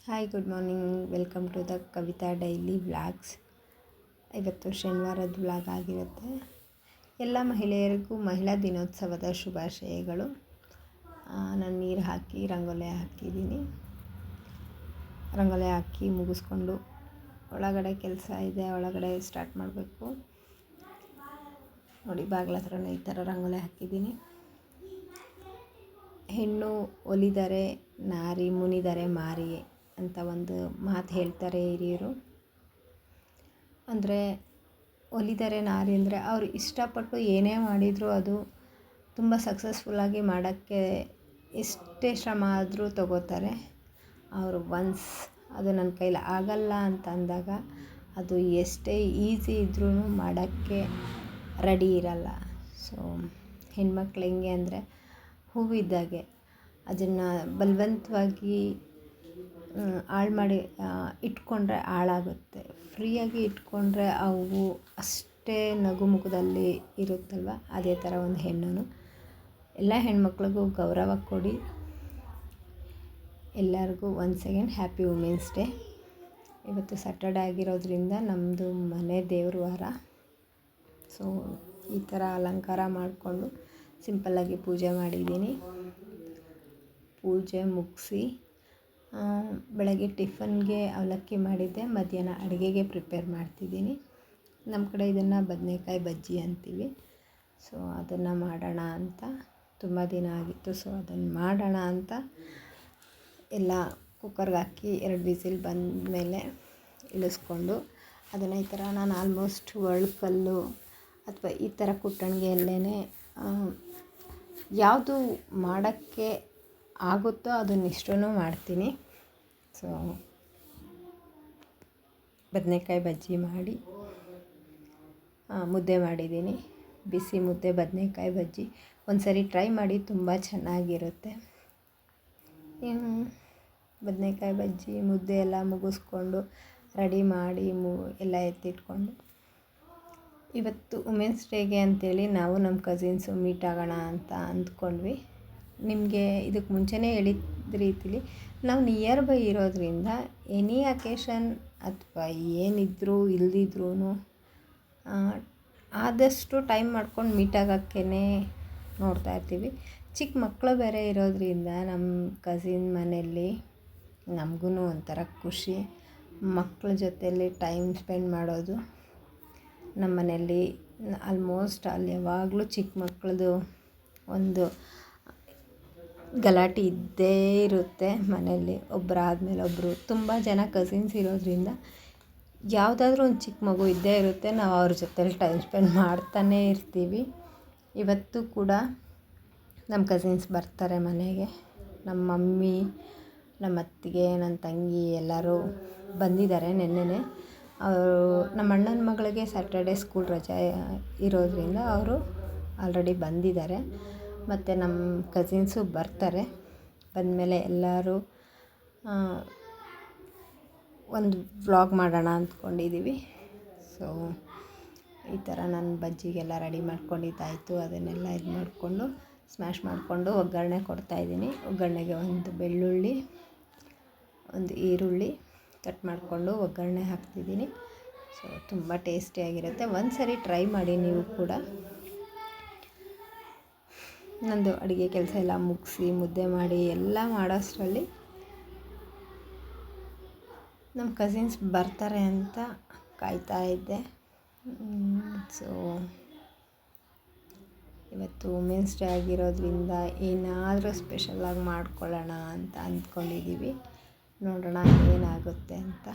Hi, good morning. Welcome to the Kavita daily vlogs. ಇವತ್ತು ಶನಿವಾರದ vlog ಆಗಿರುತ್ತೆ. ಎಲ್ಲ ಮಹಿಳೆಯರಿಗೂ ಮಹಿಳಾ ದಿನೋತ್ಸವದ ಶುಭಾಶಯಗಳು. ನಾನು ನೀರು ಹಾಕಿ ರಂಗೋಲಿ ಹಾಕಿದ್ದೀನಿ. ರಂಗೋಲಿ ಹಾಕಿ ಮುಗಿಸ್ಕೊಂಡು ಒಳಗಡೆ ಕೆಲಸ ಇದೆ, ಒಳಗಡೆ ಸ್ಟಾರ್ಟ್ ಮಾಡಬೇಕು. ನೋಡಿ, ಬಾಗಿಲ ಹತ್ರನೇ ಈ ಥರ ರಂಗೋಲಿ ಹಾಕಿದ್ದೀನಿ. ಹೆಣ್ಣು ಒಲಿದರೆ ನಾರಿ, ಮುನಿದರೆ ಮಾರಿ ಅಂತ ಒಂದು ಮಾತು ಹೇಳ್ತಾರೆ ಹಿರಿಯರು. ಅಂದರೆ ಒಲಿದರೆ ನಾರಿ ಅಂದರೆ ಅವರು ಇಷ್ಟಪಟ್ಟು ಏನೇ ಮಾಡಿದರೂ ಅದು ತುಂಬ ಸಕ್ಸಸ್ಫುಲ್ಲಾಗಿ ಮಾಡೋಕ್ಕೆ ಎಷ್ಟೇ ಶ್ರಮ ಆದರೂ ತಗೋತಾರೆ. ಅವರು ಒನ್ಸ್ ಅದು ನನ್ನ ಕೈಲಿ ಆಗಲ್ಲ ಅಂತ ಅಂದಾಗ ಅದು ಎಷ್ಟೇ ಈಸಿ ಇದ್ರೂ ಮಾಡೋಕ್ಕೆ ರೆಡಿ ಇರಲ್ಲ. ಸೊ ಹೆಣ್ಮಕ್ಳು ಹೆಂಗೆ ಅಂದರೆ ಹೂವಿದ್ದಾಗೆ, ಅದನ್ನು ಬಲವಂತವಾಗಿ ಹಾಳು ಮಾಡಿ ಇಟ್ಕೊಂಡ್ರೆ ಹಾಳಾಗುತ್ತೆ. ಫ್ರೀಯಾಗಿ ಇಟ್ಕೊಂಡ್ರೆ ಆ ಹೂವು ಅಷ್ಟೇ ನಗುಮುಖದಲ್ಲಿ ಇರುತ್ತಲ್ವ, ಅದೇ ಥರ ಒಂದು ಹೆಣ್ಣು. ಎಲ್ಲ ಹೆಣ್ಮಕ್ಳಿಗೂ ಗೌರವ ಕೊಡಿ. ಎಲ್ಲರಿಗೂ once again happy women's day. ಇವತ್ತು ಸ್ಯಾಟರ್ಡೆ ಆಗಿರೋದ್ರಿಂದ ನಮ್ಮದು ಮನೆ ದೇವ್ರ ವಾರ. ಸೊ ಈ ಥರ ಅಲಂಕಾರ ಮಾಡಿಕೊಂಡು ಸಿಂಪಲ್ಲಾಗಿ ಪೂಜೆ ಮಾಡಿದ್ದೀನಿ. ಪೂಜೆ ಮುಗಿಸಿ ಬೆಳಗ್ಗೆ ಟಿಫನ್ಗೆ ಅವಲಕ್ಕಿ ಮಾಡಿದ್ದೆ. ಮಧ್ಯಾಹ್ನ ಅಡುಗೆಗೆ ಪ್ರಿಪೇರ್ ಮಾಡ್ತಿದ್ದೀನಿ. ನಮ್ಮ ಕಡೆ ಇದನ್ನು ಬದನೇಕಾಯಿ ಬಜ್ಜಿ ಅಂತೀವಿ. ಸೊ ಅದನ್ನು ಮಾಡೋಣ ಅಂತ, ತುಂಬ ದಿನ ಆಗಿತ್ತು. ಸೊ ಅದನ್ನು ಮಾಡೋಣ ಅಂತ ಎಲ್ಲ ಕುಕ್ಕರ್ಗೆ ಹಾಕಿ 2 ವಿಸಿಲ್ ಬಂದ ಮೇಲೆ ಇಳಿಸ್ಕೊಂಡು ಅದನ್ನು ಈ ಥರ ನಾನು ಆಲ್ಮೋಸ್ಟ್ ಒಳ್ಕಲ್ಲು ಅಥವಾ ಈ ಥರ ಕುಟ್ಟಣಿಗೆಯಲ್ಲೇ ಯಾವುದು ಮಾಡೋಕ್ಕೆ ಆಗುತ್ತೋ ಅದನ್ನಿಷ್ಟೂ ಮಾಡ್ತೀನಿ. ಸೊ ಬದನೇಕಾಯಿ ಬಜ್ಜಿ ಮಾಡಿ ಮುದ್ದೆ ಮಾಡಿದ್ದೀನಿ. ಬಿಸಿ ಮುದ್ದೆ, ಬದನೇಕಾಯಿ ಬಜ್ಜಿ ಒಂದು ಸರಿ ಟ್ರೈ ಮಾಡಿ, ತುಂಬ ಚೆನ್ನಾಗಿರುತ್ತೆ. ಬದನೇಕಾಯಿ ಬಜ್ಜಿ ಮುದ್ದೆ ಎಲ್ಲ ಮುಗಿಸ್ಕೊಂಡು ರೆಡಿ ಮಾಡಿ ಎಲ್ಲ ಎತ್ತಿಟ್ಕೊಂಡು ಇವತ್ತು ವುಮೆನ್ಸ್ ಡೇಗೆ ಅಂಥೇಳಿ ನಾವು ನಮ್ಮ ಕಸಿನ್ಸು ಮೀಟ್ ಆಗೋಣ ಅಂತ ಅಂದ್ಕೊಂಡ್ವಿ. ನಿಮಗೆ ಇದಕ್ಕೆ ಮುಂಚೆನೇ ಹೇಳಿದ ರೀತಿಲಿ ನಾವು ನಿಯರ್ ಬೈ ಇರೋದ್ರಿಂದ ಎನಿ ಅಕೇಶನ್ ಅಥವಾ ಏನಿದ್ರೂ ಇಲ್ದಿದ್ರೂ ಆದಷ್ಟು ಟೈಮ್ ಮಾಡ್ಕೊಂಡು ಮೀಟ್ ಆಗೋಕ್ಕೇ ನೋಡ್ತಾ ಇರ್ತೀವಿ. ಚಿಕ್ಕ ಮಕ್ಕಳು ಬೇರೆ ಇರೋದ್ರಿಂದ ನಮ್ಮ ಕಸಿನ್ ಮನೆಯಲ್ಲಿ ನಮಗೂ ಒಂಥರ ಖುಷಿ. ಮಕ್ಕಳ ಜೊತೆಯಲ್ಲಿ ಟೈಮ್ ಸ್ಪೆಂಡ್ ಮಾಡೋದು. ನಮ್ಮ ಮನೆಯಲ್ಲಿ ಆಲ್ಮೋಸ್ಟ್ ಅಲ್ಲಿ ಯಾವಾಗಲೂ ಚಿಕ್ಕ ಮಕ್ಕಳದು ಒಂದು ಗಲಾಟೆ ಇದ್ದೇ ಇರುತ್ತೆ ಮನೆಯಲ್ಲಿ. ಒಬ್ಬರಾದ್ಮೇಲೆ ಒಬ್ಬರು ತುಂಬ ಜನ ಕಸಿನ್ಸ್ ಇರೋದ್ರಿಂದ ಯಾವುದಾದ್ರೂ ಒಂದು ಚಿಕ್ಕ ಮಗು ಇದ್ದೇ ಇರುತ್ತೆ. ನಾವು ಅವ್ರ ಜೊತೆಲಿ ಟೈಮ್ ಸ್ಪೆಂಡ್ ಮಾಡ್ತಾನೇ ಇರ್ತೀವಿ. ಇವತ್ತು ಕೂಡ ನಮ್ಮ ಕಸಿನ್ಸ್ ಬರ್ತಾರೆ ಮನೆಗೆ. ನಮ್ಮ ಮಮ್ಮಿ, ನಮ್ಮ ಅತ್ತಿಗೆ, ನನ್ನ ತಂಗಿ ಎಲ್ಲರೂ ಬಂದಿದ್ದಾರೆ ನೆನ್ನೆನೇ. ಅವರು ನಮ್ಮ ಅಣ್ಣನ ಮಗಳಿಗೆ ಸ್ಯಾಟರ್ಡೆ ಸ್ಕೂಲ್ ರಜೆ ಇರೋದ್ರಿಂದ ಅವರು ಆಲ್ರೆಡಿ ಬಂದಿದ್ದಾರೆ. ಮತ್ತು ನಮ್ಮ ಕಸಿನ್ಸು ಬರ್ತಾರೆ. ಬಂದಮೇಲೆ ಎಲ್ಲರೂ ಒಂದು ವ್ಲಾಗ್ ಮಾಡೋಣ ಅಂದ್ಕೊಂಡಿದ್ದೀವಿ. ಸೊ ಈ ಥರ ನಾನು ಬಜ್ಜಿಗೆಲ್ಲ ರೆಡಿ ಮಾಡ್ಕೊಂಡಿದ್ದಾಯಿತು. ಅದನ್ನೆಲ್ಲ ಇದು ಮಾಡಿಕೊಂಡು ಸ್ಮ್ಯಾಶ್ ಮಾಡಿಕೊಂಡು ಒಗ್ಗರಣೆ ಕೊಡ್ತಾಯಿದ್ದೀನಿ. ಒಗ್ಗರಣೆಗೆ ಒಂದು ಬೆಳ್ಳುಳ್ಳಿ, ಒಂದು ಈರುಳ್ಳಿ ಕಟ್ ಮಾಡಿಕೊಂಡು ಒಗ್ಗರಣೆ ಹಾಕ್ತಿದ್ದೀನಿ. ಸೊ ತುಂಬ ಟೇಸ್ಟಿಯಾಗಿರುತ್ತೆ. ಒಂದು ಸರಿ ಟ್ರೈ ಮಾಡಿ ನೀವು ಕೂಡ. ನಂದು ಅಡುಗೆ ಕೆಲಸ ಎಲ್ಲ ಮುಗಿಸಿ ಮುದ್ದೆ ಮಾಡಿ ಎಲ್ಲ ಮಾಡೋಷ್ಟರಲ್ಲಿ ನಮ್ಮ ಕಸಿನ್ಸ್ ಬರ್ತಾರೆ ಅಂತ ಕಾಯ್ತಾ ಇದ್ದೆ. ಸೊ ಇವತ್ತು ವುಮೆನ್ಸ್ ಡೇ ಆಗಿರೋದ್ರಿಂದ ಏನಾದರೂ ಸ್ಪೆಷಲಾಗಿ ಮಾಡ್ಕೊಳ್ಳೋಣ ಅಂತ ಅಂದ್ಕೊಂಡಿದ್ದೀವಿ. ನೋಡೋಣ ಏನಾಗುತ್ತೆ ಅಂತ.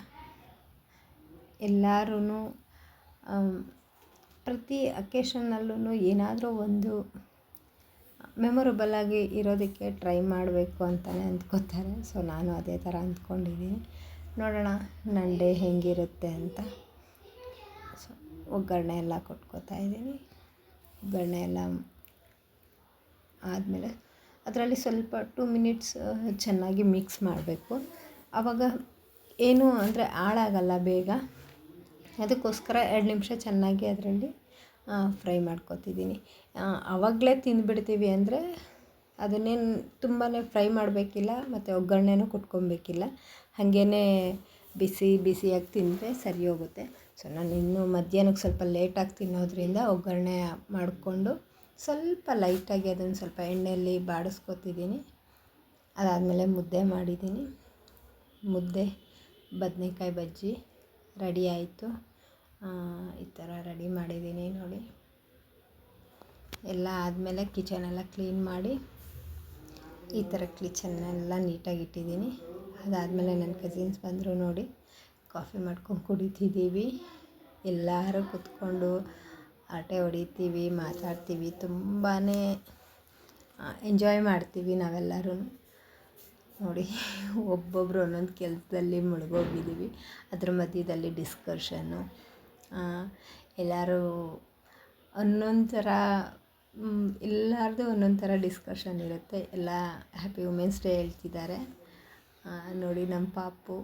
ಎಲ್ಲರೂ ಪ್ರತಿ ಅಕೇಶನ್ನಲ್ಲೂ ಏನಾದರೂ ಒಂದು ಮೆಮೊರಬಲಾಗಿ ಇರೋದಕ್ಕೆ ಟ್ರೈ ಮಾಡಬೇಕು ಅಂತಲೇ ಅಂದ್ಕೋತಾರೆ. ಸೊ ನಾನು ಅದೇ ಥರ ಅಂದ್ಕೊಂಡಿದ್ದೀನಿ. ನೋಡೋಣ ನನ್ನ ಡೇ ಹೆಂಗಿರುತ್ತೆ ಅಂತ. ಸೊ ಒಗ್ಗರಣೆ ಎಲ್ಲ ಕೊಟ್ಕೋತಾ ಇದ್ದೀನಿ. ಒಗ್ಗರಣೆ ಎಲ್ಲ ಆದಮೇಲೆ ಅದರಲ್ಲಿ ಸ್ವಲ್ಪ 2 ಮಿನಿಟ್ಸ್ ಚೆನ್ನಾಗಿ ಮಿಕ್ಸ್ ಮಾಡಬೇಕು. ಆವಾಗ ಏನು ಅಂದರೆ ಹಾಳಾಗಲ್ಲ ಬೇಗ. ಅದಕ್ಕೋಸ್ಕರ 2 ನಿಮಿಷ ಚೆನ್ನಾಗಿ ಅದರಲ್ಲಿ ಫ್ರೈ ಮಾಡ್ಕೊತಿದ್ದೀನಿ. ಆವಾಗಲೇ ತಿಂದುಬಿಡ್ತೀವಿ ಅಂದರೆ ಅದನ್ನೇನು ತುಂಬಾ ಫ್ರೈ ಮಾಡಬೇಕಿಲ್ಲ ಮತ್ತು ಒಗ್ಗರಣೆನೂ ಕೊಟ್ಕೊಬೇಕಿಲ್ಲ. ಹಾಗೇ ಬಿಸಿ ಬಿಸಿಯಾಗಿ ತಿಂದರೆ ಸರಿ ಹೋಗುತ್ತೆ. ಸೊ ನಾನು ಇನ್ನೂ ಮಧ್ಯಾಹ್ನಕ್ಕೆ ಸ್ವಲ್ಪ ಲೇಟಾಗಿ ತಿನ್ನೋದ್ರಿಂದ ಒಗ್ಗರಣೆ ಮಾಡಿಕೊಂಡು ಸ್ವಲ್ಪ ಲೈಟಾಗಿ ಅದನ್ನು ಸ್ವಲ್ಪ ಎಣ್ಣೆಯಲ್ಲಿ ಬಾಡಿಸ್ಕೊತಿದ್ದೀನಿ. ಅದಾದಮೇಲೆ ಮುದ್ದೆ ಮಾಡಿದ್ದೀನಿ. ಮುದ್ದೆ ಬದನೇಕಾಯಿ ಬಜ್ಜಿ ರೆಡಿ ಆಯಿತು. ಈ ಥರ ರೆಡಿ ಮಾಡಿದ್ದೀನಿ ನೋಡಿ. ಎಲ್ಲ ಆದಮೇಲೆ ಕಿಚನೆಲ್ಲ ಕ್ಲೀನ್ ಮಾಡಿ ಈ ಥರ ಕಿಚನ್ನೆಲ್ಲ ನೀಟಾಗಿ ಇಟ್ಟಿದ್ದೀನಿ. ಅದಾದಮೇಲೆ ನನ್ನ ಕಸಿನ್ಸ್ ಬಂದರು ನೋಡಿ. ಕಾಫಿ ಮಾಡ್ಕೊಂಡು ಕುಡಿತಿದ್ದೀವಿ. ಎಲ್ಲರೂ ಕೂತ್ಕೊಂಡು ಹರಟೆ ಹೊಡಿತೀವಿ, ಮಾತಾಡ್ತೀವಿ, ತುಂಬಾ ಎಂಜಾಯ್ ಮಾಡ್ತೀವಿ ನಾವೆಲ್ಲರೂ ನೋಡಿ. ಒಬ್ಬೊಬ್ಬರು ಒಂದೊಂದು ಕೆಲಸದಲ್ಲಿ ಮುಳುಗೋಗಿದ್ದೀವಿ. ಅದ್ರ ಮಧ್ಯದಲ್ಲಿ ಡಿಸ್ಕಷನ್ನು, ಎಲ್ಲರೂ ಒಂದೊಂದು ಥರ ಎಲ್ಲರದ್ದು ಒಂದೊಂದು ಥರ ಡಿಸ್ಕಷನ್ ಇರುತ್ತೆ. ಎಲ್ಲ ಹ್ಯಾಪಿ ವುಮೆನ್ಸ್ ಡೇ ಹೇಳ್ತಿದ್ದಾರೆ ನೋಡಿ. ನಮ್ಮ ಪಾಪು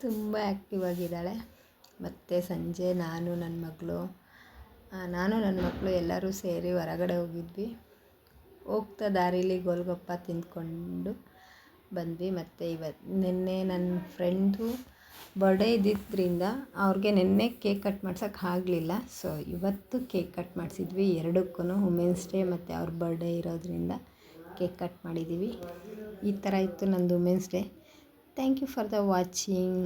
ತುಂಬ ಆ್ಯಕ್ಟಿವ್ ಆಗಿದ್ದಾಳೆ. ಮತ್ತು ಸಂಜೆ ನಾನು ನನ್ನ ಮಕ್ಕಳು ಎಲ್ಲರೂ ಸೇರಿ ಹೊರಗಡೆ ಹೋಗಿದ್ವಿ. ಹೋಗ್ತಾ ದಾರೀಲಿ ಗೋಲ್ಗಪ್ಪ ತಿಂದ್ಕೊಂಡು ಬಂದ್ವಿ. ಮತ್ತು ನಿನ್ನೆ ನನ್ನ ಫ್ರೆಂಡು ಬರ್ಡೇ ಇದ್ದಿದ್ದರಿಂದ ಅವ್ರಿಗೆ ನಿನ್ನೆ ಕೇಕ್ ಕಟ್ ಮಾಡ್ಸೋಕ್ಕೆ ಆಗಲಿಲ್ಲ. ಸೊ ಇವತ್ತು ಕೇಕ್ ಕಟ್ ಮಾಡಿಸಿದ್ವಿ ಎರಡಕ್ಕೂ, ವುಮೆನ್ಸ್ ಡೇ ಮತ್ತು ಅವ್ರ ಬರ್ಡೇ ಇರೋದ್ರಿಂದ ಕೇಕ್ ಕಟ್ ಮಾಡಿದ್ದೀವಿ. ಈ ಥರ ಇತ್ತು ನಂದು women's day. Thank you for the watching.